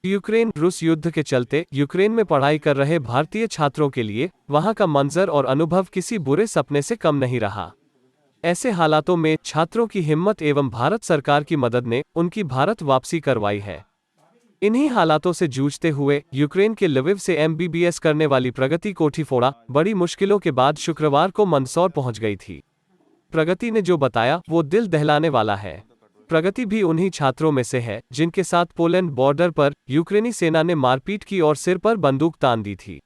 Ukraine रूस युद्ध के चलते यूक्रेन में पढ़ाई कर रहे भारतीय छात्रों के लिए वहां का मंजर और अनुभव किसी बुरे सपने से कम नहीं रहा। ऐसे हालातों में छात्रों की हिम्मत एवं भारत सरकार की मदद ने उनकी भारत वापसी करवाई है। इन्हीं हालातों से जूझते हुए यूक्रेन के लविव से MBBS करने वाली प्रगति कोठीफोड़ा बड़ी मुश्किलों के बाद शुक्रवार को मंदसौर पहुंच गई थी। प्रगति ने जो बताया वो दिल दहलाने वाला है। प्रगति भी उन्हीं छात्रों में से है जिनके साथ पोलैंड बॉर्डर पर यूक्रेनी सेना ने मारपीट की और सिर पर बंदूक तान दी थी।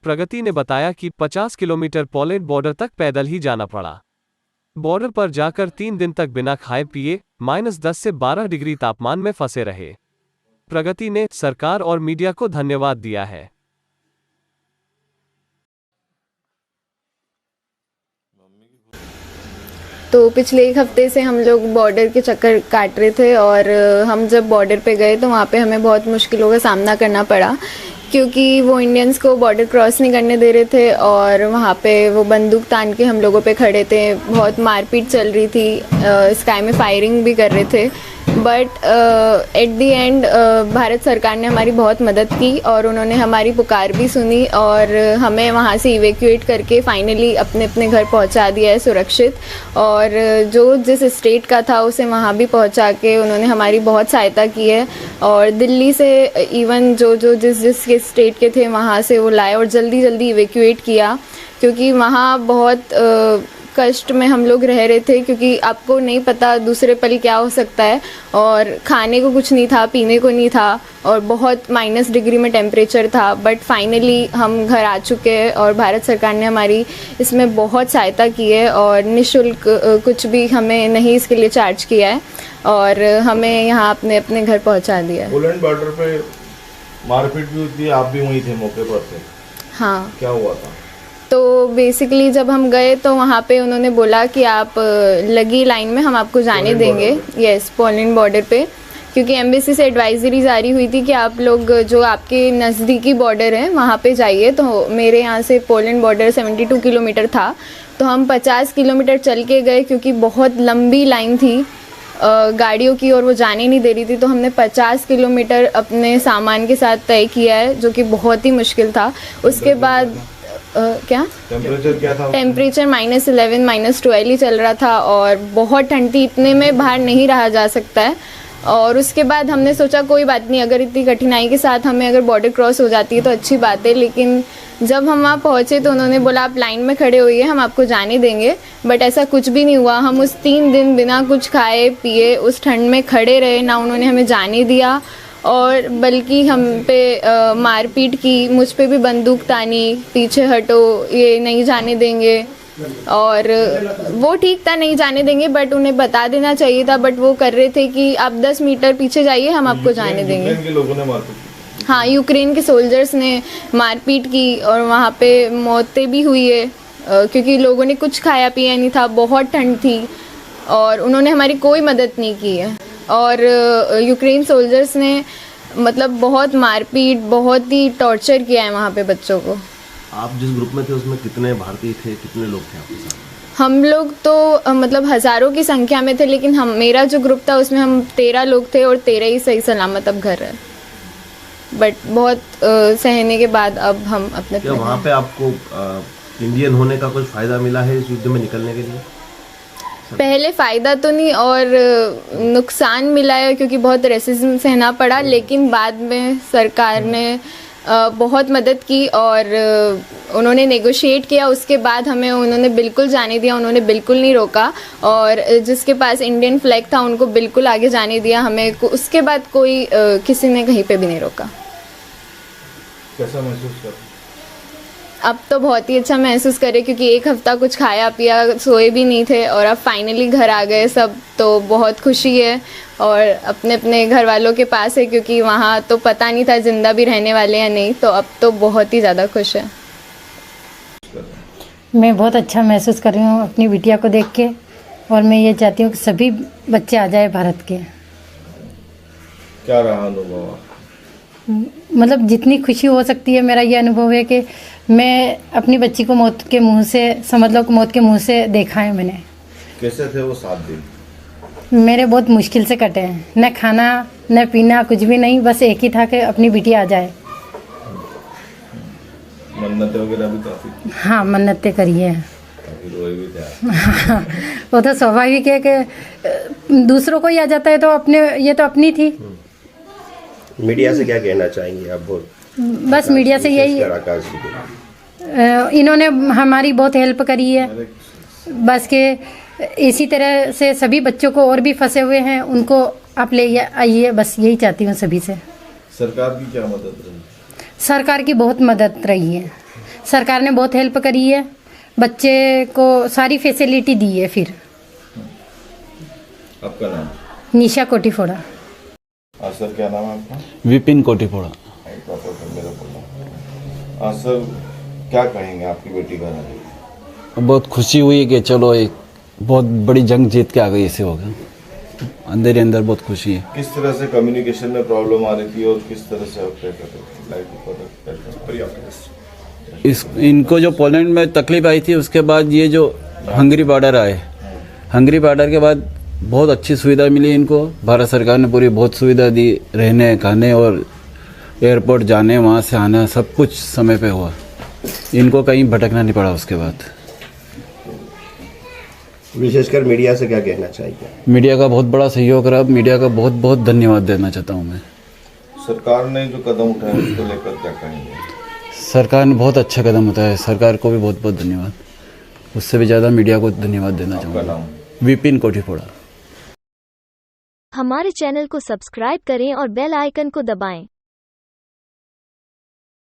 प्रगति ने बताया कि 50 किलोमीटर पोलैंड बॉर्डर तक पैदल ही जाना पड़ा। बॉर्डर पर जाकर 3 दिन तक बिना खाए पिए -10 से 12 डिग्री तापमान में फंसे रहे। प्रगति ने सरकार और मीडिया को धन्यवाद दिया है। तो पिछले एक हफ्ते से हम लोग बॉर्डर के चक्कर काट रहे थे और हम जब बॉर्डर पे गए तो वहाँ पे हमें बहुत मुश्किलों का सामना करना पड़ा, क्योंकि वो इंडियंस को बॉर्डर क्रॉस नहीं करने दे रहे थे और वहाँ पे वो बंदूक तान के हम लोगों पे खड़े थे। बहुत मारपीट चल रही थी, स्काई में फायरिंग भी कर रहे थे। But at the and Bharat सरकार ने हमारी बहुत मदद की और उन्होंने हमारी पुकार भी सुनी और हमें वहाँ से इवैक्यूएट करके फाइनली अपने अपने घर पहुँचा दिया है सुरक्षित। और जो जिस स्टेट का था उसे वहाँ भी पहुँचा के उन्होंने हमारी बहुत सहायता की है। और दिल्ली से इवन जो जिस स्टेट के थे वहाँ से वो लाए और जल्दी जल्दी इवैक्यूएट किया, क्योंकि वहाँ बहुत कष्ट में हम लोग रह रहे थे, क्योंकि आपको नहीं पता दूसरे पल क्या हो सकता है। और खाने को कुछ नहीं था, पीने को नहीं था और बहुत -, डिग्री में टेम्परेचर था। बट फाइनली हम घर आ चुके हैं और भारत सरकार ने हमारी इसमें बहुत सहायता की है और निःशुल्क कुछ भी हमें नहीं इसके लिए चार्ज किया है और हमें यहाँ अपने अपने घर पहुँचा दिया है। पोलैंड बॉर्डर पे मारपीट भी हुई थी, आप भी वहीं थे मौके पर थे? हाँ। क्या हुआ था? तो बेसिकली जब हम गए तो वहाँ पे उन्होंने बोला कि आप लगी लाइन में, हम आपको जाने देंगे। यस, पोलैंड बॉर्डर पे, क्योंकि एम्बेसी से एडवाइजरी जारी हुई थी कि आप लोग जो आपके नज़दीकी बॉर्डर है वहाँ पे जाइए। तो मेरे यहाँ से पोलैंड बॉर्डर 72 किलोमीटर था, तो हम 50 किलोमीटर चल के गए क्योंकि बहुत लंबी लाइन थी गाड़ियों की और वो जाने नहीं दे रही थी। तो हमने 50 किलोमीटर अपने सामान के साथ तय किया है, जो कि बहुत ही मुश्किल था। उसके बाद क्या टेम्परेचर था? टेम्परेचर -11 -12 ही चल रहा था और बहुत ठंड थी, इतने में बाहर नहीं रहा जा सकता है। और उसके बाद हमने सोचा कोई बात नहीं, अगर इतनी कठिनाई के साथ हमें अगर बॉर्डर क्रॉस हो जाती है तो अच्छी बात है। लेकिन जब हम वहाँ पहुँचे तो उन्होंने बोला आप लाइन में खड़े होइए, हम आपको जाने देंगे। बट ऐसा कुछ भी नहीं हुआ। हम उस 3 दिन बिना कुछ खाए पिए उस ठंड में खड़े रहे, ना उन्होंने हमें जाने दिया और बल्कि हम पे मारपीट की, मुझ पे भी बंदूक तानी, पीछे हटो, ये नहीं जाने देंगे। और वो ठीक था, नहीं जाने देंगे, बट उन्हें बता देना चाहिए था। बट वो कर रहे थे कि आप 10 मीटर पीछे जाइए, हम आपको जाने देंगे। यूक्रेन के लोगों ने मारपीट की? हाँ, यूक्रेन के सोल्जर्स ने मारपीट की और वहाँ पे मौतें भी हुई है, क्योंकि लोगों ने कुछ खाया पिया नहीं था, बहुत ठंड थी और उन्होंने हमारी कोई मदद नहीं की है। और यूक्रेन सोल्जर्स ने मतलब बहुत मारपीट, बहुत ही टॉर्चर किया है वहाँ पे बच्चों को। आप जिस ग्रुप में थे उसमें कितने भारतीय थे, कितने लोग थे आपके साथ? हम लोग तो मतलब हज़ारों की संख्या में थे, लेकिन मेरा जो ग्रुप था उसमें हम 13 लोग थे और 13 ही सही सलामत अब घर है। बट बहुत सहने के बाद अब हम अपने क्या वहाँ पे आपको इंडियन होने का कुछ फ़ायदा मिला है इस युद्ध में निकलने के लिए? पहले फ़ायदा तो नहीं और नुकसान मिला है, क्योंकि बहुत रेसिज्म सहना पड़ा। लेकिन बाद में सरकार ने बहुत मदद की और उन्होंने नेगोशिएट किया। उसके बाद हमें उन्होंने बिल्कुल जाने दिया, उन्होंने बिल्कुल नहीं रोका। और जिसके पास इंडियन फ्लैग था उनको बिल्कुल आगे जाने दिया। हमें उसके बाद कोई किसी ने कहीं पे भी नहीं रोका। कैसा महसूस कर? अब तो बहुत ही अच्छा महसूस करे, क्योंकि एक हफ्ता कुछ खाया पिया, सोए भी नहीं थे और अब फाइनली घर आ गए सब। तो बहुत खुशी है और अपने अपने घर वालों के पास है, क्योंकि वहाँ तो पता नहीं था जिंदा भी रहने वाले या नहीं। तो अब तो बहुत ही ज़्यादा खुश है। मैं बहुत अच्छा महसूस कर रही हूँ अपनी बिटिया को देख के, और मैं ये चाहती हूँ कि सभी बच्चे आ जाए भारत के। क्या रहा अनुभव? मतलब जितनी खुशी हो सकती है, मेरा ये अनुभव है कि मैं अपनी बच्ची को मौत के मुंह से, समझ लो मौत के मुंह से देखा है मैंने। कैसे थे वो 7 दिन? मेरे बहुत मुश्किल से कटे हैं, न खाना न पीना कुछ भी नहीं, बस एक ही था कि अपनी बिटिया आ जाए। मन्नतें वगैरह भी काफी हाँ, मन्नतें करी है। काफी रोए भी थे। वो तो स्वाभाविक है कि दूसरों को ही आ जाता है, तो अपने ये तो अपनी थी। मीडिया से क्या कहना चाहेंगे आप? बहुत बस मीडिया से यही, विशेषकर आकाश जी को। इन्होंने हमारी बहुत हेल्प करी है। बस के इसी तरह से सभी बच्चों को और भी फंसे हुए हैं उनको आप ले आइए, बस यही चाहती हूँ सभी से। सरकार की क्या मदद रही? सरकार की बहुत मदद रही है, सरकार ने बहुत हेल्प करी है, बच्चे को सारी फैसिलिटी दी है। फिर आपका नाम? निशा कोटीफोड़ा। सर क्या नाम है आपका? विपिन कोटीफोड़ा। सर क्या कहेंगे आपकी बेटी का नाम? बहुत खुशी हुई कि चलो एक बहुत बड़ी जंग जीत के आ गई, इसे होगा अंदर ही अंदर बहुत खुशी है। किस तरह से कम्युनिकेशन में प्रॉब्लम आ रही थी और किस तरह से आप तय कर रहे थे? इनको जो पोलैंड में तकलीफ आई थी, उसके बाद ये जो हंगरी बॉर्डर आए, हंगरी बॉर्डर के बाद बहुत अच्छी सुविधा मिली इनको। भारत सरकार ने पूरी बहुत सुविधा दी, रहने खाने और एयरपोर्ट जाने वहाँ से आना सब कुछ समय पे हुआ, इनको कहीं भटकना नहीं पड़ा। उसके बाद विशेषकर मीडिया से क्या कहना चाहिए? मीडिया का बहुत बड़ा सहयोग रहा, मीडिया का बहुत बहुत धन्यवाद देना चाहता हूँ मैं। सरकार ने जो कदम उठाया उसको लेकर क्या कहेंगे? सरकार ने बहुत अच्छा कदम उठाया है, सरकार को भी बहुत बहुत धन्यवाद। उससे भी ज़्यादा मीडिया को धन्यवाद देना आपका चाहूँगा। नाम? विपिन कोटीफोड़ा। हमारे चैनल को सब्सक्राइब करें और बेल आइकन को दबाएं।